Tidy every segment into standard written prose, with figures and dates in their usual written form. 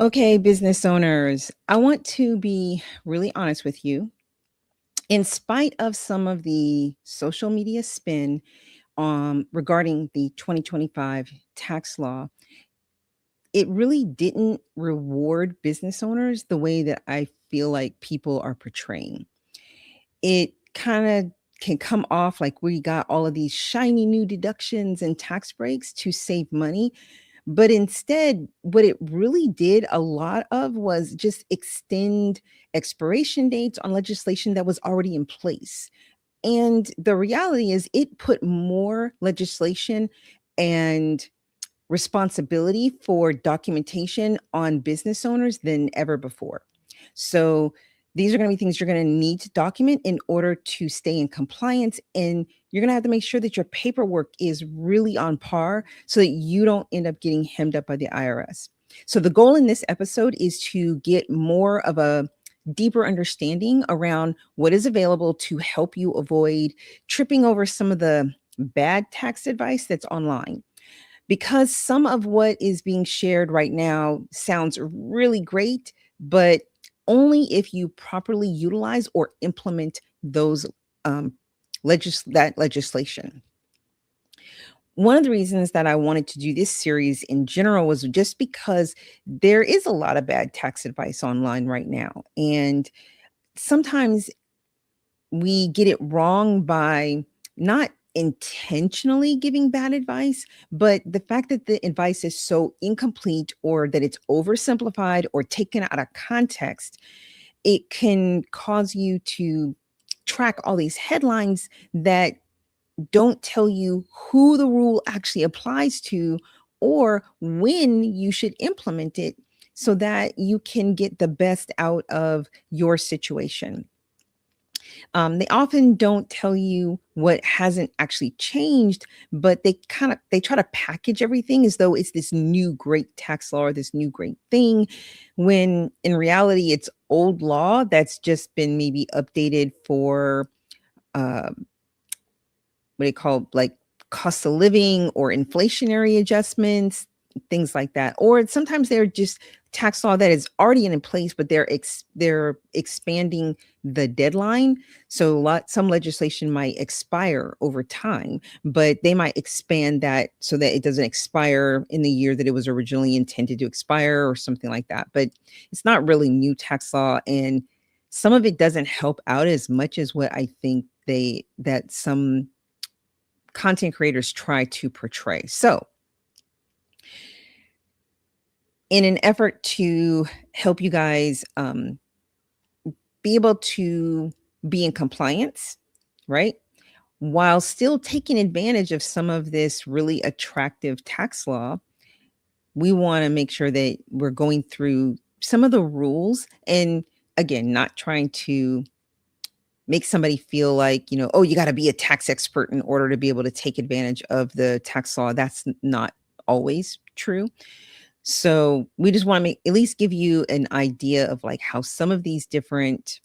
Okay, business owners, I want to be really honest with you. In spite of some of the social media spin regarding the 2025 tax law, it really didn't reward business owners the way that I feel like people are portraying. It kind of can come off like we got all of these shiny new deductions and tax breaks to save money. But instead, what it really did a lot of was just extend expiration dates on legislation that was already in place. And the reality is, it put more legislation and responsibility for documentation on business owners than ever before. So these are going to be things you're going to need to document in order to stay in compliance. And you're going to have to make sure that your paperwork is really on par so that you don't end up getting hemmed up by the IRS. So the goal in this episode is to get more of a deeper understanding around what is available to help you avoid tripping over some of the bad tax advice that's online, because some of what is being shared right now sounds really great, but only if you properly utilize or implement those um, that legislation. One of the reasons that I wanted to do this series in general was just because there is a lot of bad tax advice online right now. And sometimes we get it wrong by not intentionally giving bad advice, but the fact that the advice is so incomplete or that it's oversimplified or taken out of context, it can cause you to track all these headlines that don't tell you who the rule actually applies to or when you should implement it so that you can get the best out of your situation. They often don't tell you what hasn't actually changed, but they try to package everything as though it's this new great tax law or this new great thing, when in reality it's old law that's just been maybe updated for uh, what they call like cost of living or inflationary adjustments, things like that. Or sometimes they're just tax law that is already in place, but they're expanding the deadline. So some legislation might expire over time, but they might expand that so that it doesn't expire in the year that it was originally intended to expire or something like that. But it's not really new tax law, and some of it doesn't help out as much as what I think that some content creators try to portray. So, in an effort to help you guys be able to be in compliance, right? While still taking advantage of some of this really attractive tax law, we want to make sure that we're going through some of the rules, and again, not trying to make somebody feel like, oh, you got to be a tax expert in order to be able to take advantage of the tax law. That's not always true. So we just want to at least give you an idea of like how some of these different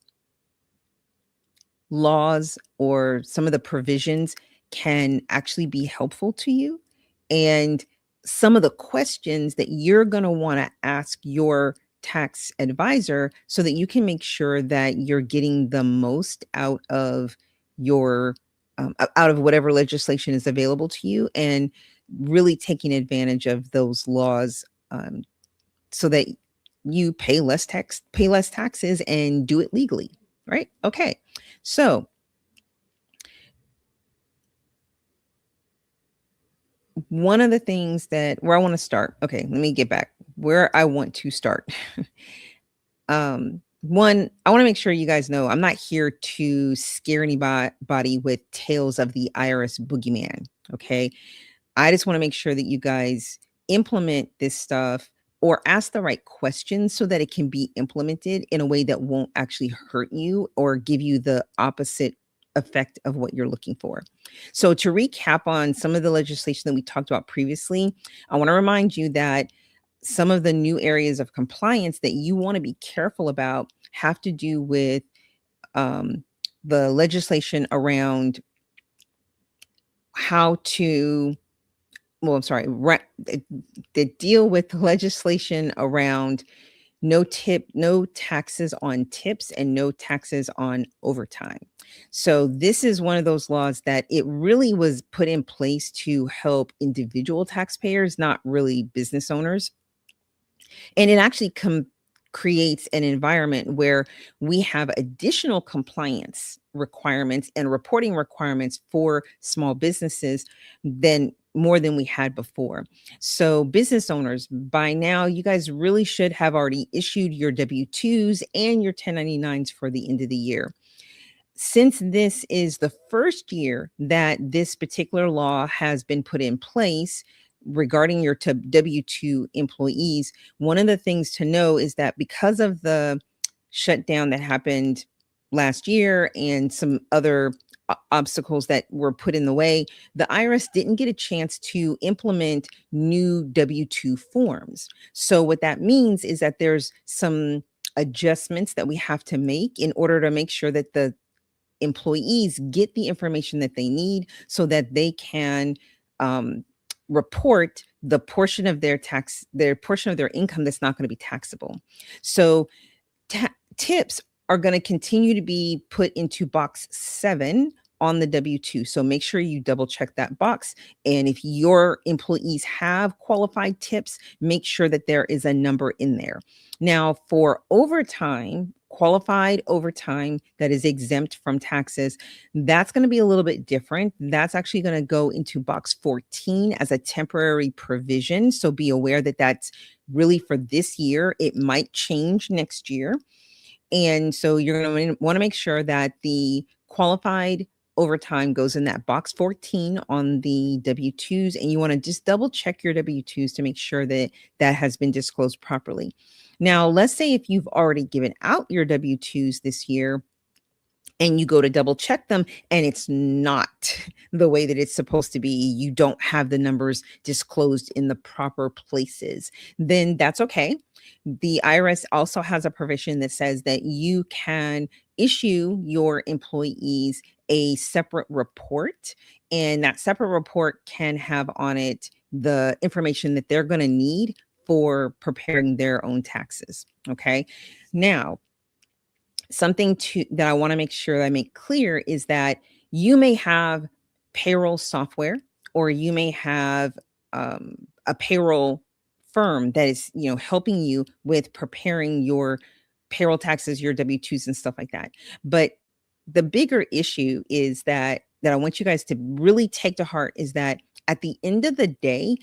laws or some of the provisions can actually be helpful to you, and some of the questions that you're going to want to ask your tax advisor so that you can make sure that you're getting the most out of your out of whatever legislation is available to you, and really taking advantage of those laws, so that you pay less taxes and do it legally, right? Okay. So, one of the things that where I want to start. Okay, let me get back where I want to start. One, I want to make sure you guys know I'm not here to scare anybody with tales of the IRS boogeyman. Okay. I just want to make sure that you guys implement this stuff or ask the right questions so that it can be implemented in a way that won't actually hurt you or give you the opposite effect of what you're looking for. So, to recap on some of the legislation that we talked about previously, I want to remind you that some of the new areas of compliance that you want to be careful about have to do with um, the legislation around how to well, I'm sorry, that deal with legislation around no taxes on tips and no taxes on overtime. So this is one of those laws that it really was put in place to help individual taxpayers, not really business owners. And it actually creates an environment where we have additional compliance requirements and reporting requirements for small businesses than more than we had before. So business owners, by now, you guys really should have already issued your W-2s and your 1099s for the end of the year. Since this is the first year that this particular law has been put in place regarding your W 2 employees, one of the things to know is that because of the shutdown that happened last year and some other obstacles that were put in the way, the IRS didn't get a chance to implement new W 2 forms. So, what that means is that there's some adjustments that we have to make in order to make sure that the employees get the information that they need so that they can um, report the portion of their portion of their income that's not going to be taxable. So tips are going to continue to be put into box 7 on the W-2. So make sure you double check that box. And if your employees have qualified tips, make sure that there is a number in there. Now, for overtime, qualified overtime that is exempt from taxes, that's going to be a little bit different. That's actually going to go into box 14 as a temporary provision. So be aware that that's really for this year. It might change next year. And so you're going to want to make sure that the qualified overtime goes in that box 14 on the W-2s, and you want to just double check your W-2s to make sure that that has been disclosed properly. Now, let's say if you've already given out your W-2s this year and you go to double check them and it's not the way that it's supposed to be, you don't have the numbers disclosed in the proper places, then that's okay. The IRS also has a provision that says that you can issue your employees a separate report, and that separate report can have on it the information that they're going to need for preparing their own taxes. Okay. Now, something that I want to make sure I make clear is that you may have payroll software, or you may have a payroll firm that is, helping you with preparing your payroll taxes, your W-2s and stuff like that. But the bigger issue is that I want you guys to really take to heart is that at the end of the day,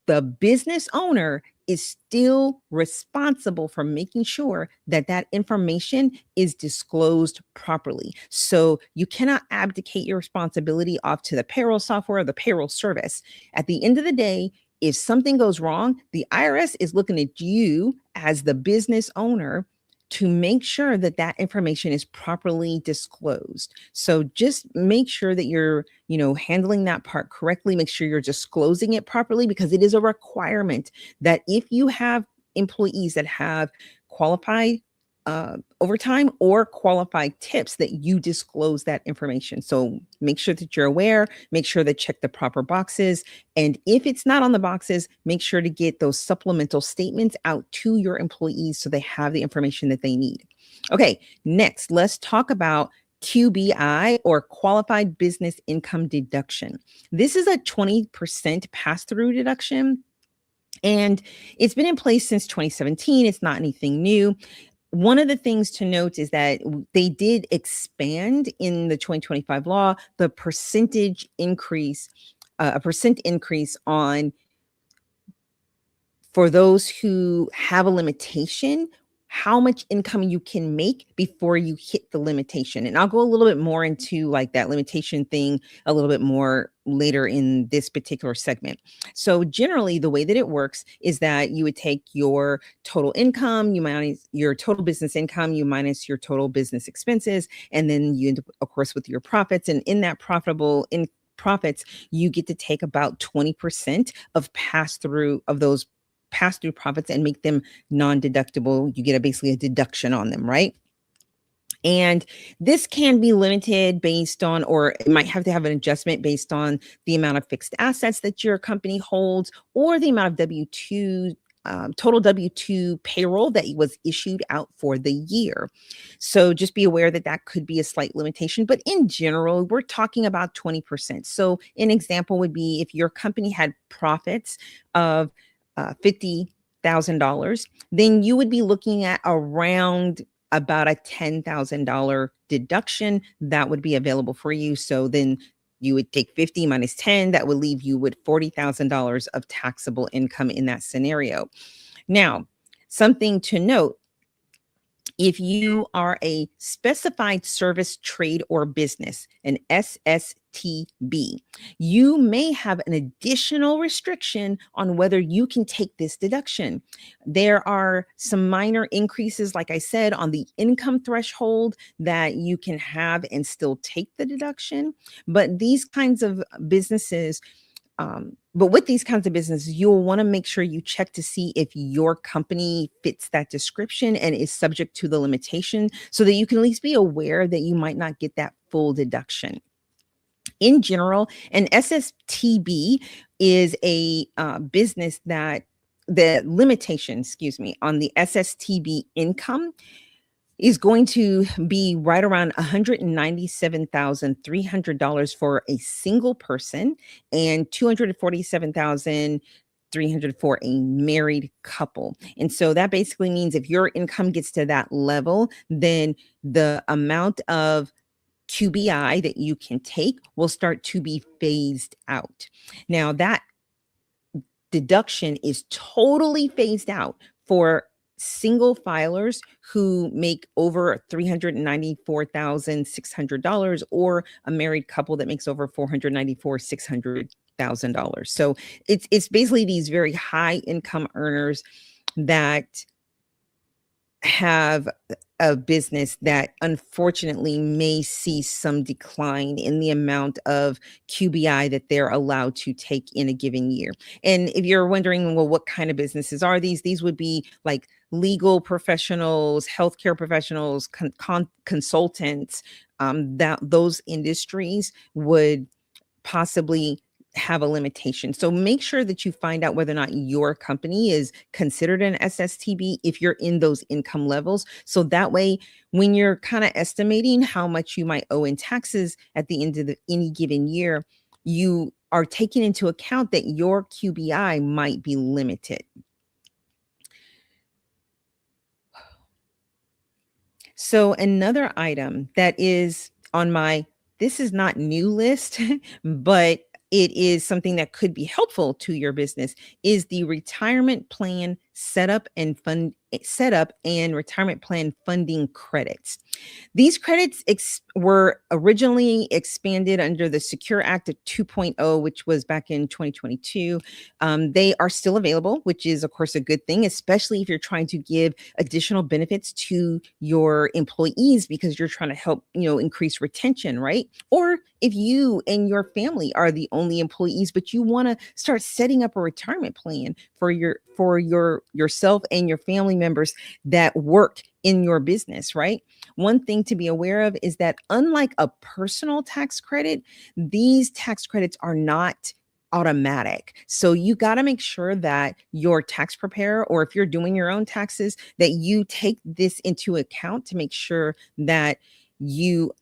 the business owner is still responsible for making sure that that information is disclosed properly. So you cannot abdicate your responsibility off to the payroll software or the payroll service. At the end of the day, if something goes wrong, the IRS is looking at you as the business owner to make sure that that information is properly disclosed. So just make sure that you're, handling that part correctly. Make sure you're disclosing it properly, because it is a requirement that if you have employees that have qualified overtime or qualified tips, that you disclose that information. So make sure that you're aware, make sure to check the proper boxes. And if it's not on the boxes, make sure to get those supplemental statements out to your employees so they have the information that they need. Okay, next, let's talk about QBI, or qualified business income deduction. This is a 20% pass-through deduction, and it's been in place since 2017. It's not anything new. One of the things to note is that they did expand in the 2025 law the percentage increase, a percent increase on for those who have a limitation, how much income you can make before you hit the limitation. And I'll go a little bit more into like that limitation thing a little bit more later in this particular segment. So generally the way that it works is that you would take your total income, you minus your total business income, you minus your total business expenses, and then you end up, of course, with your profits. And in that profits, you get to take about 20% of those pass-through profits and make them non-deductible. You get basically a deduction on them, right? And this can be limited based on, or it might have to have an adjustment based on the amount of fixed assets that your company holds or the amount of W-2, total W-2 payroll that was issued out for the year. So just be aware that that could be a slight limitation. But in general, we're talking about 20%. So an example would be if your company had profits of $50,000, then you would be looking at around about a $10,000 deduction that would be available for you. So then you would take 50 minus 10, that would leave you with $40,000 of taxable income in that scenario. Now, something to note, if you are a specified service, trade, or business, an SSTB, you may have an additional restriction on whether you can take this deduction. There are some minor increases, like I said, on the income threshold that you can have and still take the deduction. But these kinds of businesses, but with these kinds of businesses, you'll want to make sure you check to see if your company fits that description and is subject to the limitation so that you can at least be aware that you might not get that full deduction. In general, an SSTB is a business that the limitation, on the SSTB income is going to be right around $197,300 for a single person and $247,300 for a married couple. And so that basically means if your income gets to that level, then the amount of QBI that you can take will start to be phased out. Now, that deduction is totally phased out for single filers who make over $394,600 or a married couple that makes over $494,600,000. So it's basically these very high income earners that have a business that unfortunately may see some decline in the amount of QBI that they're allowed to take in a given year. And if you're wondering, well, what kind of businesses are these? These would be like legal professionals, healthcare professionals, consultants. That those industries would possibly have a limitation. So make sure that you find out whether or not your company is considered an SSTB if you're in those income levels. So that way, when you're kind of estimating how much you might owe in taxes at the end of any given year, you are taking into account that your QBI might be limited. So another item that is on my this is not new list, but it is something that could be helpful to your business is the retirement plan setup and retirement plan funding credits. These credits were originally expanded under the Secure Act of 2.0, which was back in 2022. They are still available, which is, of course, a good thing, especially if you're trying to give additional benefits to your employees because you're trying to help, increase retention, right? Or if you and your family are the only employees, but you want to start setting up a retirement plan for yourself and your family members that work in your business, right? One thing to be aware of is that unlike a personal tax credit, these tax credits are not automatic. So you got to make sure that your tax preparer, or if you're doing your own taxes, that you take this into account to make sure that you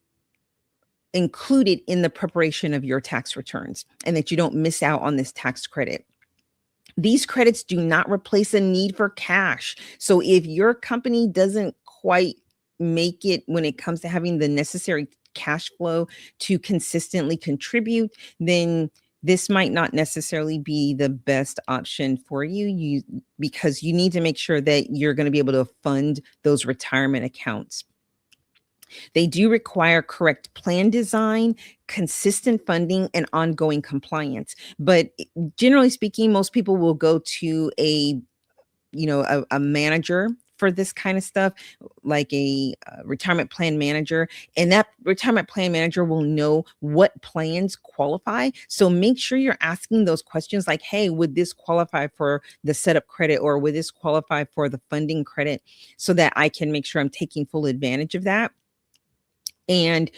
include it in the preparation of your tax returns and that you don't miss out on this tax credit. These credits do not replace a need for cash. So if your company doesn't quite make it when it comes to having the necessary cash flow to consistently contribute, then this might not necessarily be the best option for you, because you need to make sure that you're going to be able to fund those retirement accounts. They do require correct plan design, consistent funding, and ongoing compliance. But generally speaking, most people will go to a manager for this kind of stuff, like a retirement plan manager, and that retirement plan manager will know what plans qualify. So make sure you're asking those questions like, hey, would this qualify for the setup credit, or would this qualify for the funding credit, so that I can make sure I'm taking full advantage of that. And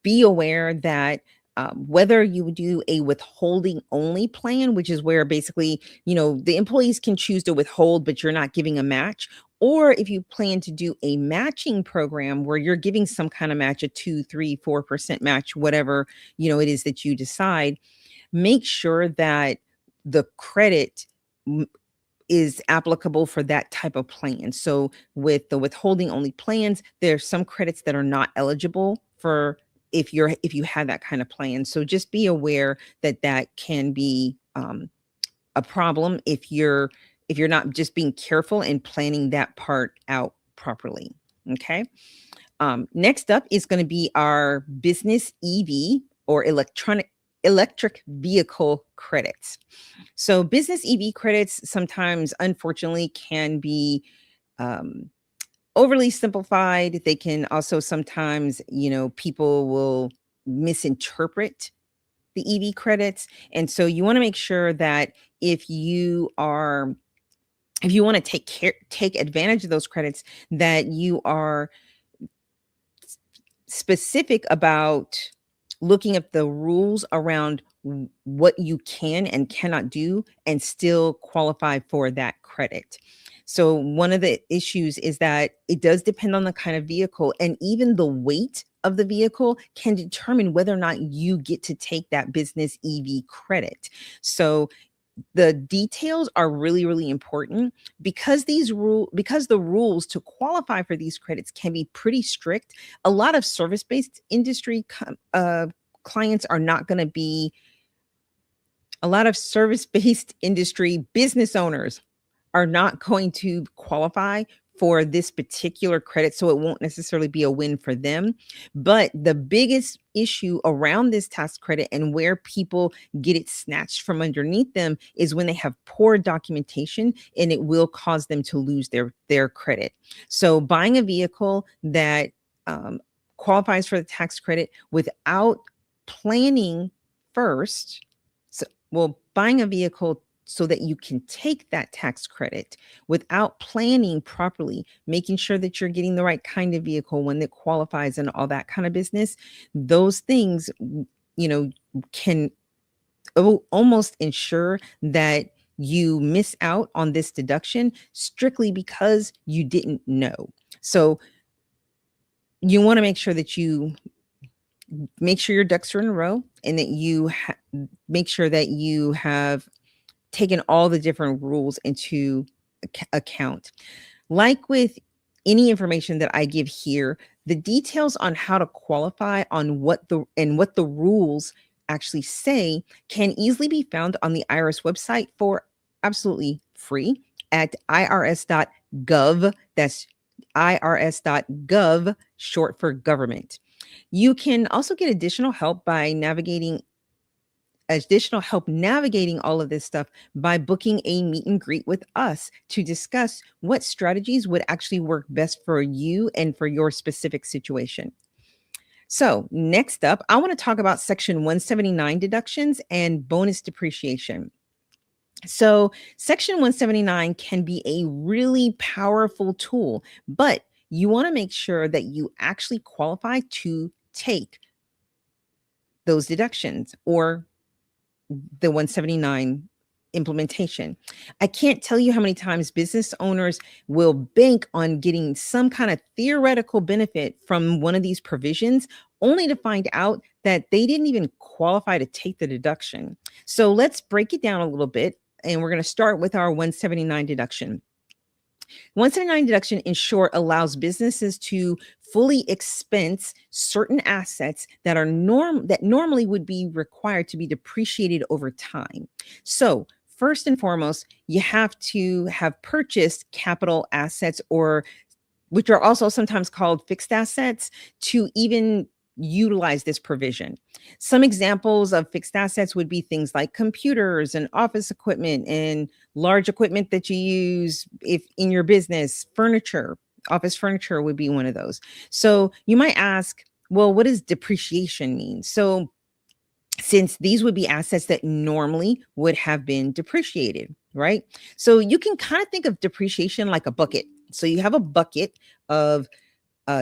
be aware that whether you do a withholding only plan, which is where basically, the employees can choose to withhold, but you're not giving a match, or if you plan to do a matching program where you're giving some kind of match, a 2, 3, 4% match, whatever, it is that you decide, make sure that the credit is applicable for that type of plan. So with the withholding only plans, there's some credits that are not eligible for if you have that kind of plan. So just be aware that that can be a problem if you're not just being careful and planning that part out properly. Okay. Next up is going to be our business EV or electric vehicle credits. So business EV credits sometimes, unfortunately, can be um, overly simplified. They can also sometimes, people will misinterpret the EV credits. And so you want to make sure that if you want to take advantage of those credits, that you are specific about looking at the rules around what you can and cannot do and still qualify for that credit. So one of the issues is that it does depend on the kind of vehicle, and even the weight of the vehicle can determine whether or not you get to take that business EV credit. So the details are really, really important because the rules to qualify for these credits can be pretty strict. A lot of service-based industry clients are not going to be a lot of service-based industry business owners are not going to qualify for this particular credit, so it won't necessarily be a win for them. But the biggest issue around this tax credit and where people get it snatched from underneath them is when they have poor documentation, and it will cause them to lose their credit. So buying a vehicle that qualifies for the tax credit without planning first, buying a vehicle so that you can take that tax credit without planning properly, making sure that you're getting the right kind of vehicle, one that qualifies and all that kind of business, those things, can almost ensure that you miss out on this deduction strictly because you didn't know. So you want to make sure that you make sure your ducks are in a row and that you make sure that you have taken all the different rules into account. Like with any information that I give here, the details on how to qualify on what the rules actually say can easily be found on the IRS website for absolutely free at irs.gov. That's irs.gov, short for government. You can also get additional help navigating all of this stuff by booking a meet and greet with us to discuss what strategies would actually work best for you and for your specific situation. So next up, I want to talk about Section 179 deductions and bonus depreciation. So Section 179 can be a really powerful tool, but you want to make sure that you actually qualify to take those deductions or the 179 implementation. I can't tell you how many times business owners will bank on getting some kind of theoretical benefit from one of these provisions, only to find out that they didn't even qualify to take the deduction. So let's break it down a little bit, and we're going to start with our 179 deduction. 179 deduction, in short, allows businesses to fully expense certain assets that normally would be required to be depreciated over time. So first and foremost, you have to have purchased capital assets, or which are also sometimes called fixed assets, to even utilize this provision. Some examples of fixed assets would be things like computers and office equipment and large equipment that you use if in your business. Office furniture would be one of those. So you might ask, well, what does depreciation mean? So since these would be assets that normally would have been depreciated, right? So you can kind of think of depreciation like a bucket. So you have a bucket of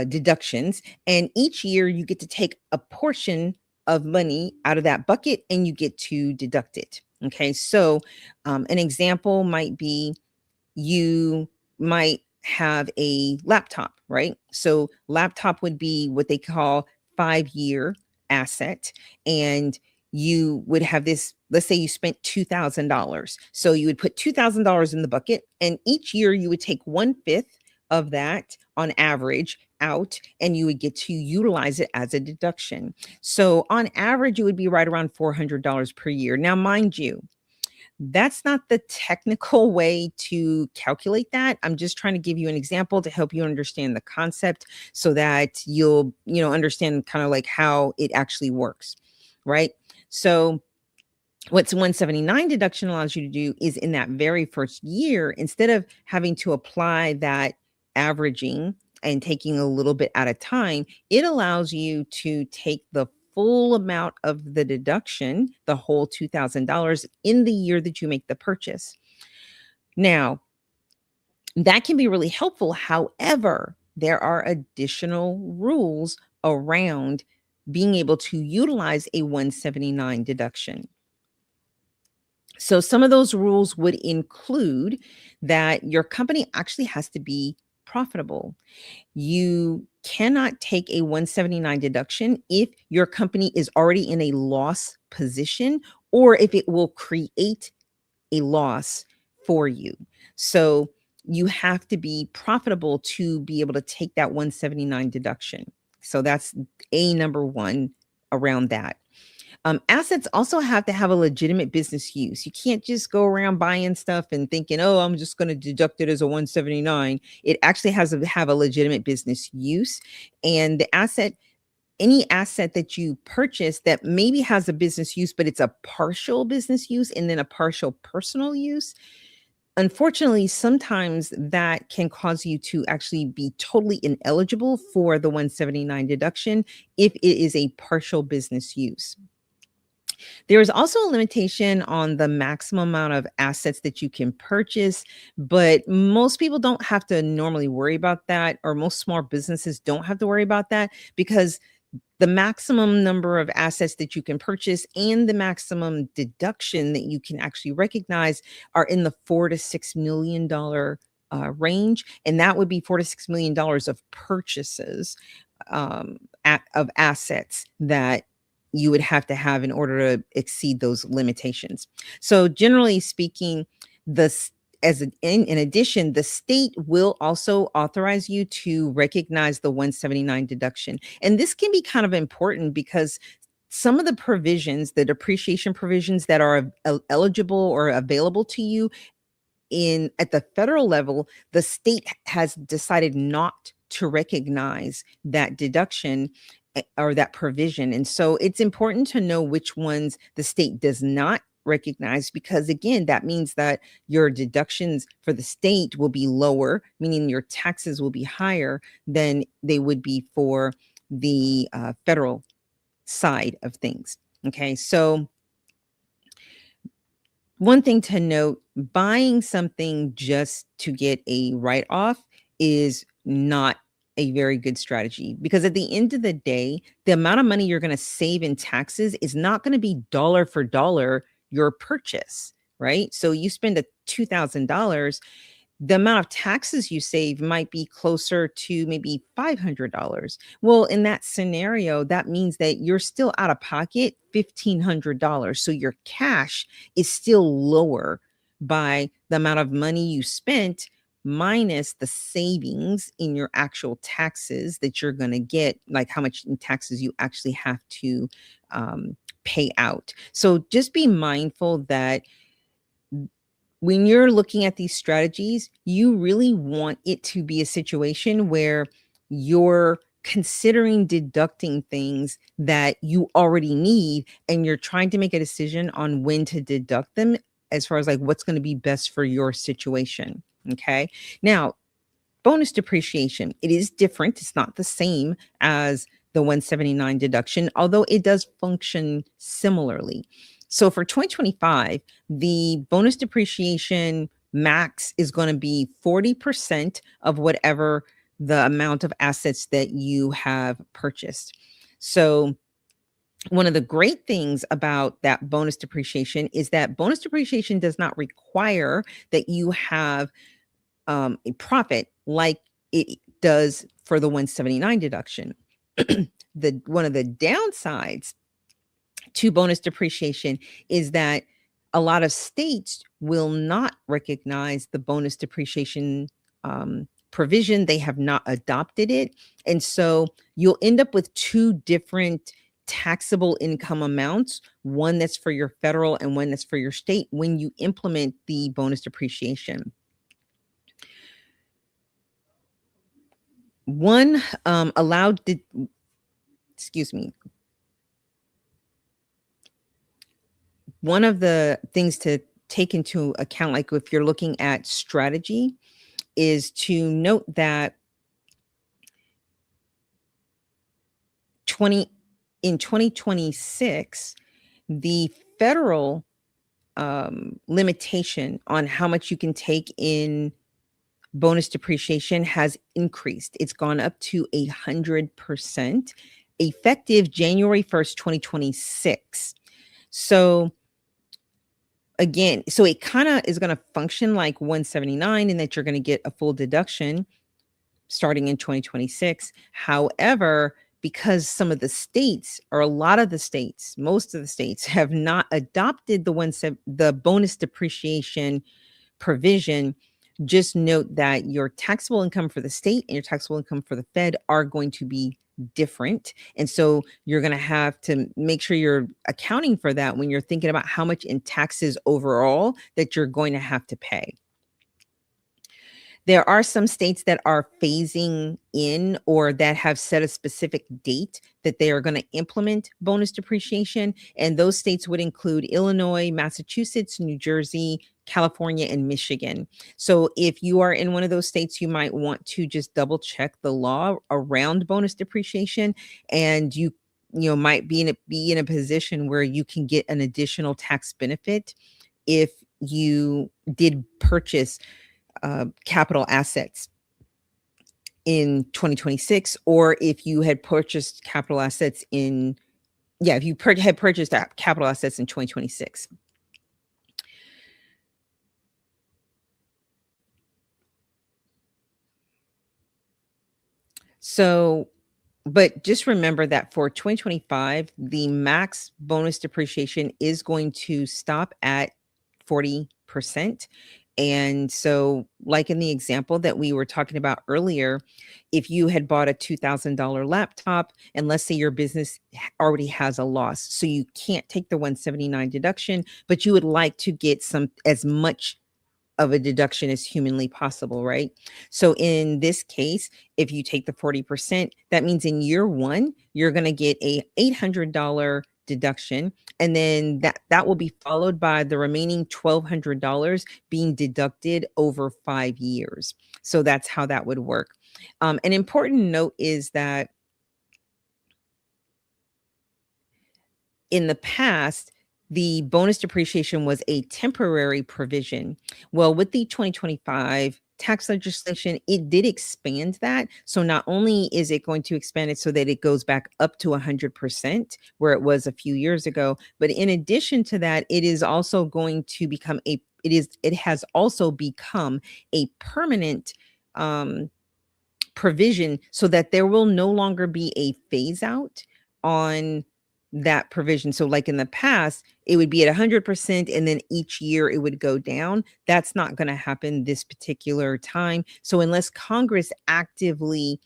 deductions, and each year you get to take a portion of money out of that bucket and you get to deduct it. Okay, so an example might be you might have a laptop, right? So laptop would be what they call 5-year asset, and you would have this, let's say you spent $2,000. So you would put $2,000 in the bucket, and each year you would take 1/5 of that on average out, and you would get to utilize it as a deduction. So on average, it would be right around $400 per year. Now, mind you, that's not the technical way to calculate that. I'm just trying to give you an example to help you understand the concept so that you'll, understand kind of like how it actually works, right? So what's 179 deduction allows you to do is in that very first year, instead of having to apply that averaging and taking a little bit at a time, it allows you to take the full amount of the deduction, the whole $2,000 in the year that you make the purchase. Now, that can be really helpful. However, there are additional rules around being able to utilize a 179 deduction. So some of those rules would include that your company actually has to be profitable. You cannot take a 179 deduction if your company is already in a loss position or if it will create a loss for you. So you have to be profitable to be able to take that 179 deduction. So that's a number one around that. Assets also have to have a legitimate business use. You can't just go around buying stuff and thinking, "Oh, I'm just going to deduct it as a 179." It actually has to have a legitimate business use. And the asset, any asset that you purchase that maybe has a business use, but it's a partial business use and then a partial personal use, unfortunately, sometimes that can cause you to actually be totally ineligible for the 179 deduction if it is a partial business use. There is also a limitation on the maximum amount of assets that you can purchase, but most people don't have to normally worry about that, or most small businesses don't have to worry about that because the maximum number of assets that you can purchase and the maximum deduction that you can actually recognize are in the $4 to $6 million range, and that would be $4 to $6 million of purchases of assets that you would have to have in order to exceed those limitations. So generally speaking, in addition, the state will also authorize you to recognize the 179 deduction. And this can be kind of important because some of the provisions, the depreciation provisions that are eligible or available to you at the federal level, the state has decided not to recognize that deduction or that provision. And so it's important to know which ones the state does not recognize, because again, that means that your deductions for the state will be lower, meaning your taxes will be higher than they would be for the federal side of things. Okay, so one thing to note, buying something just to get a write-off is not a very good strategy, because at the end of the day, the amount of money you're going to save in taxes is not going to be dollar for dollar your purchase, right? So you spend a $2,000, the amount of taxes you save might be closer to maybe $500. Well, in that scenario, that means that you're still out of pocket $1,500. So your cash is still lower by the amount of money you spent minus the savings in your actual taxes that you're going to get, like how much in taxes you actually have to pay out. So just be mindful that when you're looking at these strategies, you really want it to be a situation where you're considering deducting things that you already need and you're trying to make a decision on when to deduct them as far as like what's going to be best for your situation. Okay. Now, bonus depreciation, it is different. It's not the same as the 179 deduction, although it does function similarly. So for 2025, the bonus depreciation max is going to be 40% of whatever the amount of assets that you have purchased. So one of the great things about that bonus depreciation is that bonus depreciation does not require that you have a profit like it does for the 179 deduction. The one of the downsides to bonus depreciation is that a lot of states will not recognize the bonus depreciation provision. They have not adopted it. And so you'll end up with two different taxable income amounts, one that's for your federal and one that's for your state when you implement the bonus depreciation. One allowed, excuse me, one of the things to take into account, like if you're looking at strategy, is to note that 2026, the federal limitation on how much you can take in bonus depreciation has increased. It's gone up to 100%, effective January 1st, 2026. So again, so it kind of is going to function like 179 in that you're going to get a full deduction starting in 2026. However, because some of the states, or a lot of the states, most of the states have not adopted the bonus depreciation provision, just note that your taxable income for the state and your taxable income for the Fed are going to be different. And so you're going to have to make sure you're accounting for that when you're thinking about how much in taxes overall that you're going to have to pay. There are some states that are phasing in or that have set a specific date that they are going to implement bonus depreciation. And those states would include Illinois, Massachusetts, New Jersey, California, and Michigan. So if you are in one of those states, you might want to just double check the law around bonus depreciation, and you might be in a position where you can get an additional tax benefit if you did purchase capital assets in 2026, or if you had purchased capital assets in, if you had purchased capital assets in 2026. So, but just remember that for 2025, the max bonus depreciation is going to stop at 40%. And so, like in the example that we were talking about earlier, if you had bought a $2,000 laptop, and let's say your business already has a loss, so you can't take the 179 deduction, but you would like to get as much of a deduction as humanly possible, right? So in this case, if you take the 40%, that means in year one, you're going to get a $800 deduction, and then that will be followed by the remaining $1,200 being deducted over 5 years. So that's how that would work. An important note is that in the past, the bonus depreciation was a temporary provision. Well, with the 2025 tax legislation, it did expand that. So not only is it going to expand it so that it goes back up to 100% where it was a few years ago, but in addition to that, it is also going to become it has also become a permanent provision, so that there will no longer be a phase out on that provision. So like in the past, it would be at 100% and then each year it would go down. That's not going to happen this particular time. So unless Congress actively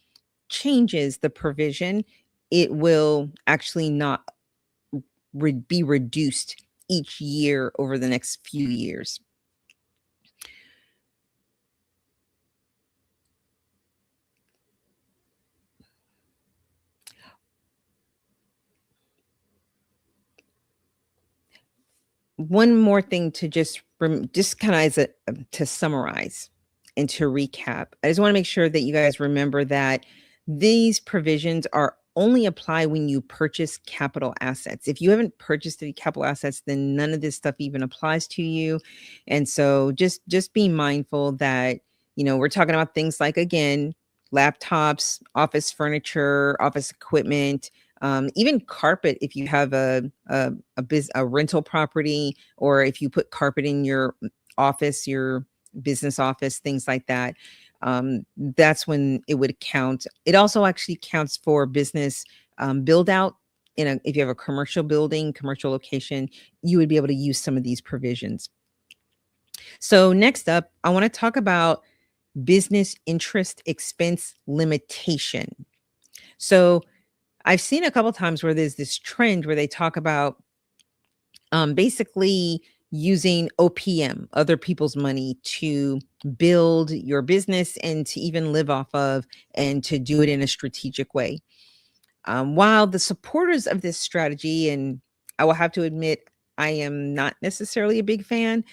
changes the provision, it will actually not be reduced each year over the next few years. One more thing to just kind of as to summarize and to recap. I just want to make sure that you guys remember that these provisions are only apply when you purchase capital assets. If you haven't purchased any capital assets, then none of this stuff even applies to you. And so just be mindful that, we're talking about things like, again, laptops, office furniture, office equipment, even carpet if you have a rental property, or if you put carpet in your office, your business office, things like that. That's when it would count. It also actually counts for business build out. If you have a commercial building, commercial location, you would be able to use some of these provisions. So next up, I want to talk about business interest expense limitation. So I've seen a couple times where there's this trend where they talk about basically using OPM, other people's money, to build your business and to even live off of, and to do it in a strategic way. While the supporters of this strategy, and I will have to admit, I am not necessarily a big fan,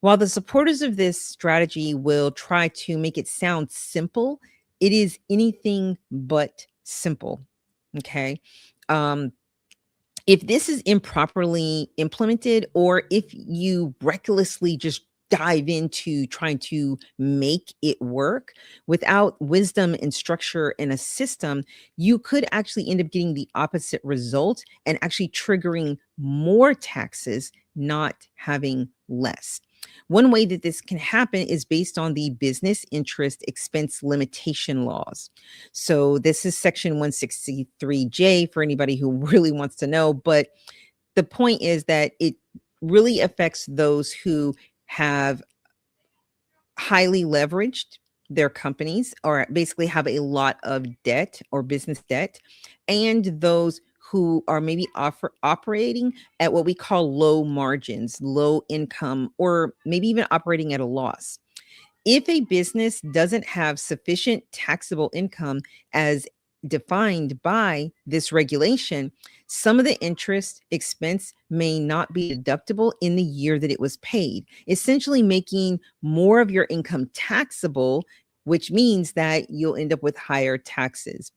while the supporters of this strategy will try to make it sound simple, it is anything but simple. Okay. Um, if this is improperly implemented, or if you recklessly just dive into trying to make it work without wisdom and structure and a system, you could actually end up getting the opposite result and actually triggering more taxes, not having less. One way that this can happen is based on the business interest expense limitation laws. So this is section 163J for anybody who really wants to know. But the point is that it really affects those who have highly leveraged their companies, or basically have a lot of debt or business debt, and those who are maybe operating at what we call low margins, low income, or maybe even operating at a loss. If a business doesn't have sufficient taxable income as defined by this regulation, some of the interest expense may not be deductible in the year that it was paid, essentially making more of your income taxable, which means that you'll end up with higher taxes.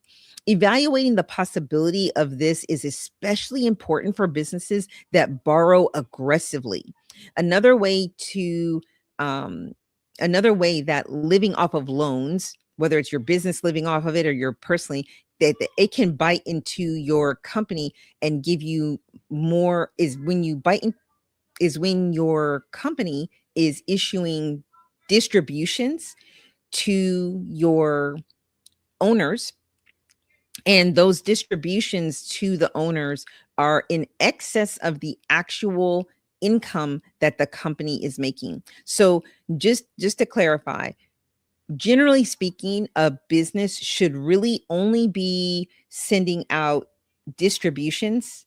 Evaluating the possibility of this is especially important for businesses that borrow aggressively. Another way to um, Another way that living off of loans, whether it's your business living off of it or your personally, that it can bite into your company and give you more, is when you bite in, is when your company is issuing distributions to your owners, and those distributions to the owners are in excess of the actual income that the company is making. So just to clarify, generally speaking, a business should really only be sending out distributions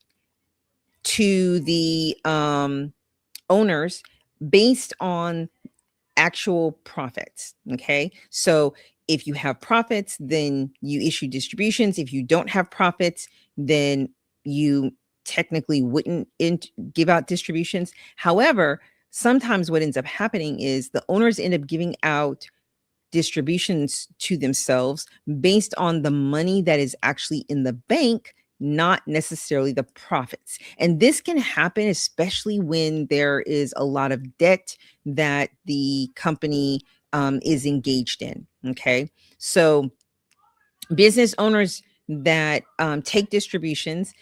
to the owners based on actual profits. Okay. So if you have profits, then you issue distributions. If you don't have profits, then you technically wouldn't give out distributions. However, sometimes what ends up happening is the owners end up giving out distributions to themselves based on the money that is actually in the bank, not necessarily the profits. And this can happen especially when there is a lot of debt that the company is engaged in. Okay. So business owners that take distributions,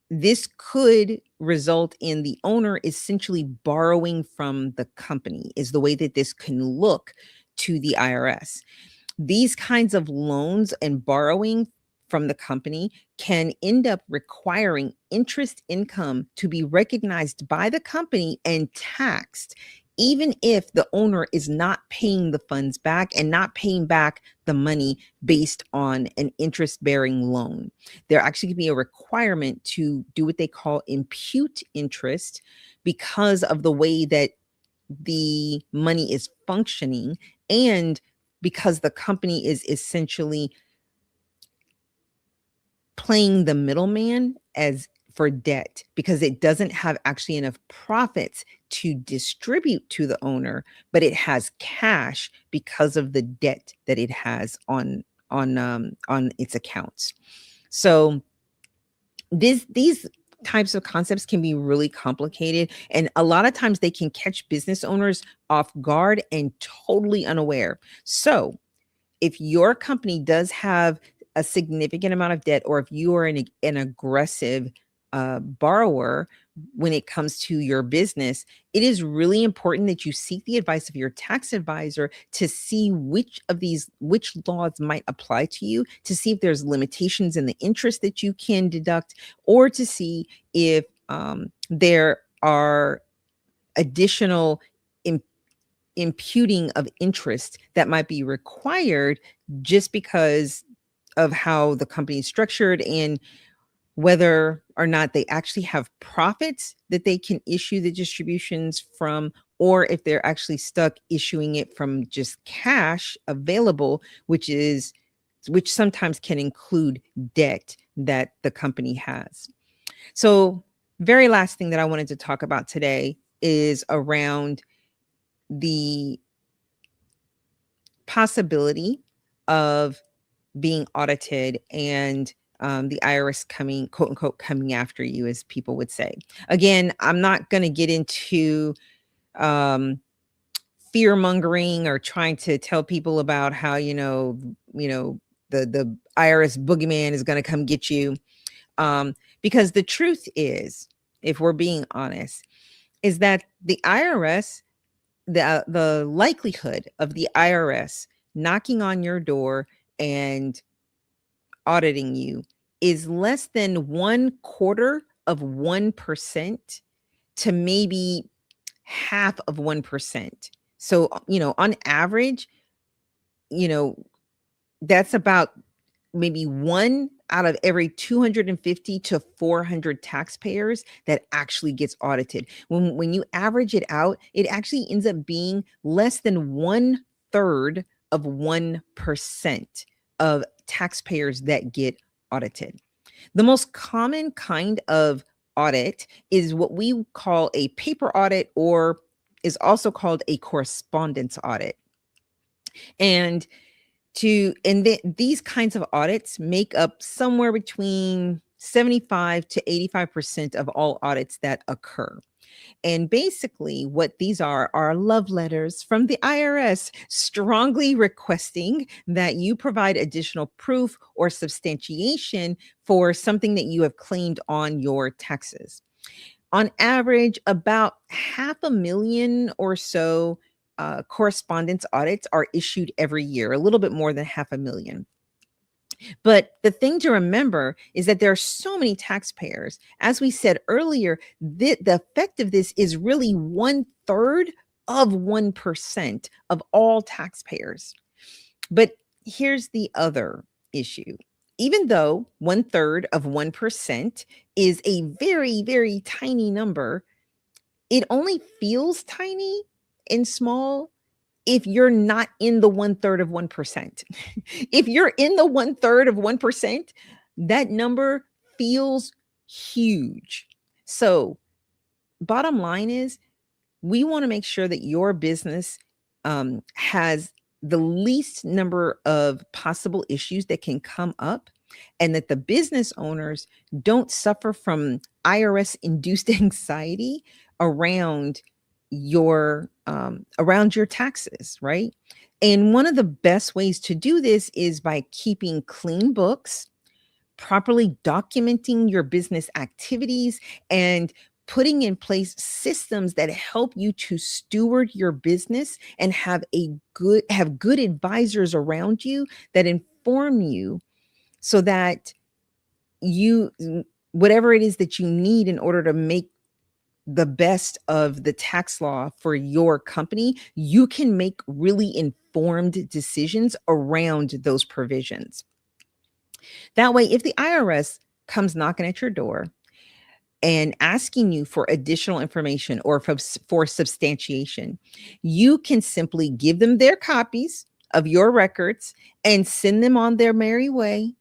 this could result in the owner essentially borrowing from the company, is the way that this can look to the IRS. These kinds of loans and borrowing from the company can end up requiring interest income to be recognized by the company and taxed, even if the owner is not paying the funds back and not paying back the money based on an interest bearing loan. There actually can be a requirement to do what they call impute interest because of the way that the money is functioning, and because the company is essentially playing the middleman as for debt, because it doesn't have actually enough profits to distribute to the owner, but it has cash because of the debt that it has on its accounts. So these types of concepts can be really complicated, and a lot of times they can catch business owners off guard and totally unaware. So if your company does have a significant amount of debt, or if you are an aggressive borrower when it comes to your business, it is really important that you seek the advice of your tax advisor to see which laws might apply to you, to see if there's limitations in the interest that you can deduct, or to see if there are additional imputing of interest that might be required just because of how the company is structured, and whether or not they actually have profits that they can issue the distributions from, or if they're actually stuck issuing it from just cash available, which sometimes can include debt that the company has. So, very last thing that I wanted to talk about today is around the possibility of being audited, and the IRS coming, quote unquote, coming after you, as people would say. Again, I'm not going to get into um, fear mongering or trying to tell people about how, the IRS boogeyman is going to come get you. Because the truth is, if we're being honest, is that the IRS, the likelihood of the IRS knocking on your door and auditing you is less than 1/4 of 1% to maybe half of 1%. So, on average, you know, that's about maybe one out of every 250 to 400 taxpayers that actually gets audited. When you average it out, it actually ends up being less than 1/3 of 1% of taxpayers that get audited. The most common kind of audit is what we call a paper audit, or is also called a correspondence audit. And these kinds of audits make up somewhere between 75 to 85% of all audits that occur. And basically, what these are love letters from the IRS strongly requesting that you provide additional proof or substantiation for something that you have claimed on your taxes. On average, about 500,000 or so correspondence audits are issued every year, a little bit more than 500,000. But the thing to remember is that there are so many taxpayers. As we said earlier, the effect of this is really 1/3 of 1% of all taxpayers. But here's the other issue. Even though 1/3 of 1% is a very, very tiny number, it only feels tiny and small if you're not in the 1/3 of 1%. If you're in the 1/3 of 1%, that number feels huge. So, bottom line is, we want to make sure that your business has the least number of possible issues that can come up, and that the business owners don't suffer from IRS induced anxiety around your taxes, right? And one of the best ways to do this is by keeping clean books, properly documenting your business activities, and putting in place systems that help you to steward your business and have good advisors around you that inform you, so that you whatever it is that you need in order to make the best of the tax law for your company, you can make really informed decisions around those provisions. That way, if the IRS comes knocking at your door and asking you for additional information or for substantiation, you can simply give them their copies of your records and send them on their merry way,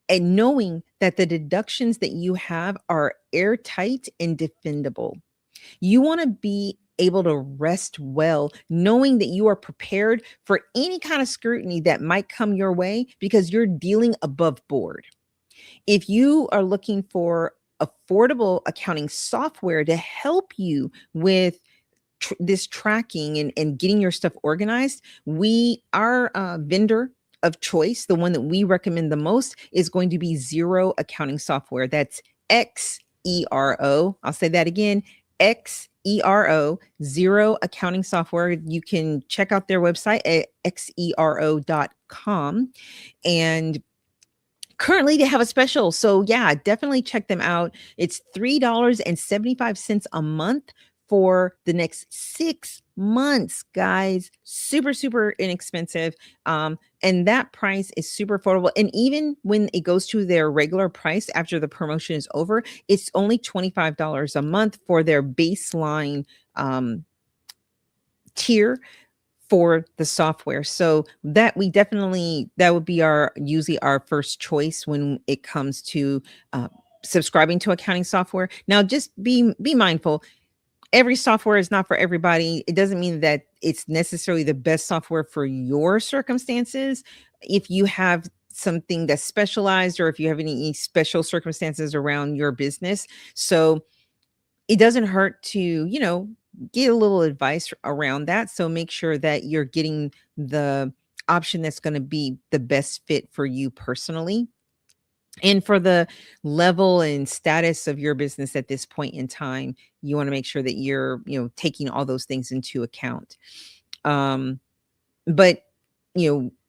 and knowing that the deductions that you have are airtight and defendable. You want to be able to rest well, knowing that you are prepared for any kind of scrutiny that might come your way, because you're dealing above board. If you are looking for affordable accounting software to help you with this tracking and getting your stuff organized, our vendor of choice, the one that we recommend the most, is going to be Xero accounting software. That's Xero. I'll say that again, Xero, Xero accounting software. You can check out their website at xero.com. And currently they have a special. So yeah, definitely check them out. It's $3.75 a month for the next 6 months, guys. Super, super inexpensive. And that price is super affordable. And even when it goes to their regular price after the promotion is over, it's only $25 a month for their baseline tier for the software. So that we definitely, that would be our usually our first choice when it comes to subscribing to accounting software. Now, just be mindful. Every software is not for everybody. It doesn't mean that it's necessarily the best software for your circumstances. If you have something that's specialized, or if you have any special circumstances around your business, so it doesn't hurt to, get a little advice around that. So make sure that you're getting the option that's going to be the best fit for you personally and for the level and status of your business at this point in time. You want to make sure that you're, taking all those things into account. But,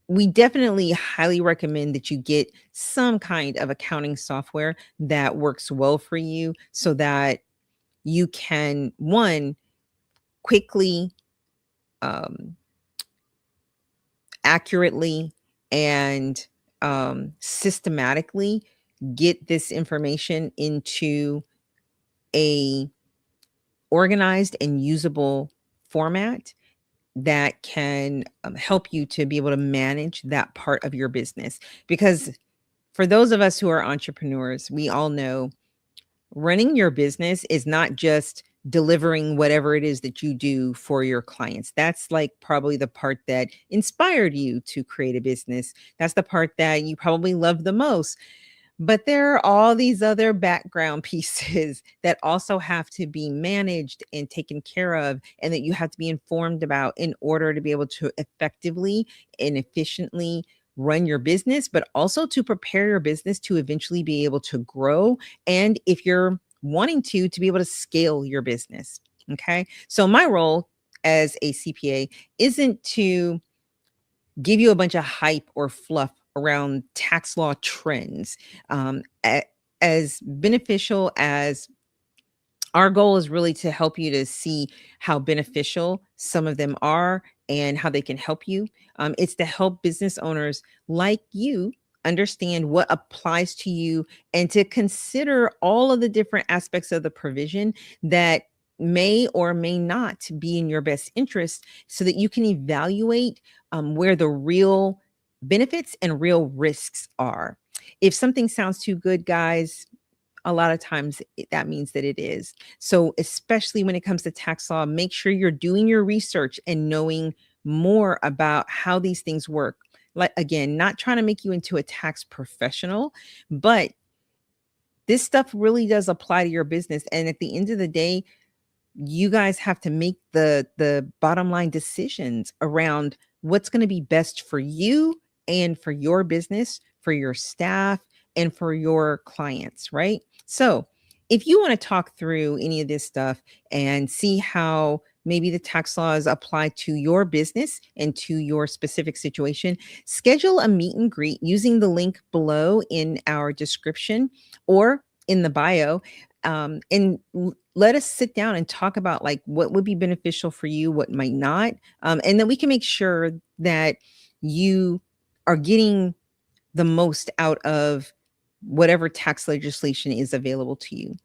we definitely highly recommend that you get some kind of accounting software that works well for you, so that you can, one, quickly, um, accurately, and systematically get this information into a organized and usable format that can help you to be able to manage that part of your business. Because for those of us who are entrepreneurs, we all know running your business is not just delivering whatever it is that you do for your clients. That's like probably the part that inspired you to create a business. That's the part that you probably love the most. But there are all these other background pieces that also have to be managed and taken care of, and that you have to be informed about in order to be able to effectively and efficiently run your business, but also to prepare your business to eventually be able to grow. And if you're wanting to be able to scale your business. Okay. So my role as a CPA isn't to give you a bunch of hype or fluff around tax law trends. As beneficial as our goal is, really to help you to see how beneficial some of them are and how they can help you. It's to help business owners like you understand what applies to you, and to consider all of the different aspects of the provision that may or may not be in your best interest, so that you can evaluate where the real benefits and real risks are. If something sounds too good, guys, a lot of times that means that it is. So, especially when it comes to tax law, make sure you're doing your research and knowing more about how these things work. Like, again, not trying to make you into a tax professional, but this stuff really does apply to your business. And at the end of the day, you guys have to make the bottom line decisions around what's going to be best for you and for your business, for your staff, and for your clients, right? So, if you want to talk through any of this stuff and see how maybe the tax laws apply to your business and to your specific situation, schedule a meet and greet using the link below in our description or in the bio. Let us sit down and talk about like what would be beneficial for you, what might not, and then we can make sure that you are getting the most out of whatever tax legislation is available to you.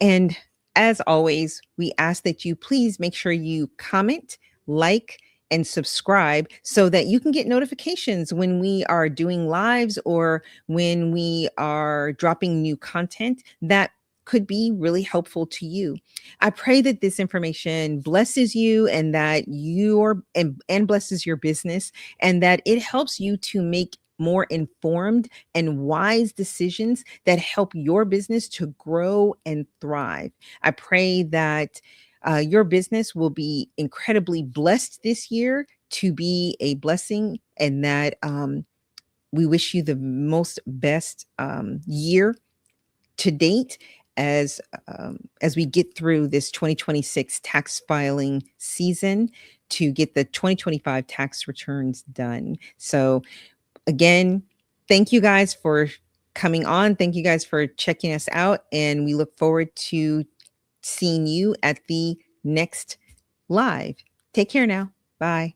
And as always, we ask that you please make sure you comment, like, and subscribe, so that you can get notifications when we are doing lives or when we are dropping new content that could be really helpful to you. I pray that this information blesses you, and that and blesses your business, and that it helps you to make more informed and wise decisions that help your business to grow and thrive. I pray that your business will be incredibly blessed this year, to be a blessing, and that we wish you the most best year to date as we get through this 2026 tax filing season to get the 2025 tax returns done. So again, thank you guys for coming on. Thank you guys for checking us out, and we look forward to seeing you at the next live. Take care now. Bye.